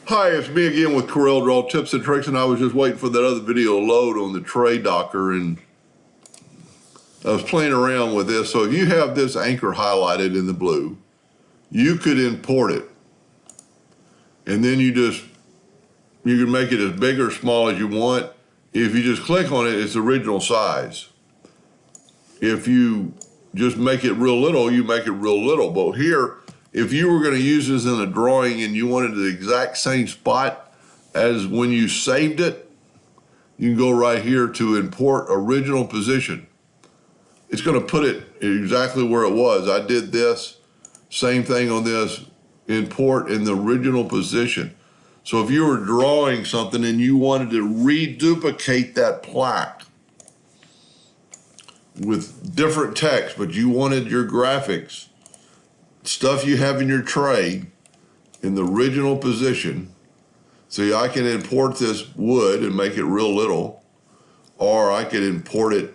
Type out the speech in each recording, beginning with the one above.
Hi, it's me again with Corel Draw Tips and Tricks, and I was just waiting for that other video to load on the tray docker, and I was playing around with this. So if you have this anchor highlighted in the blue, you could import it, and then you can make it as big or small as you want. If you just click on it, it's original size. If you just make it real little, you make it real little. But here, if you were going to use this in a drawing and you wanted the exact same spot as when you saved it, you can go right here to import original position. It's going to put it exactly where it was. I did this, same thing on this, import in the original position. So if you were drawing something and you wanted to reduplicate that plaque with different text, but you wanted your graphics, stuff you have in your tray in the original position. See, I can import this wood and make it real little, or I could import it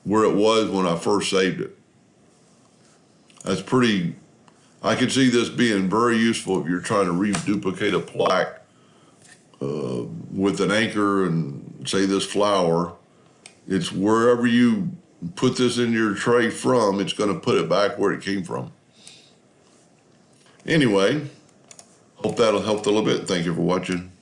where it was when I first saved it. That's pretty, I could see this being very useful if you're trying to reduplicate a plaque with an anchor and say this flower. It's wherever you put this in your tray from, it's going to put it back where it came from. Anyway, hope that'll help a little bit. Thank you for watching.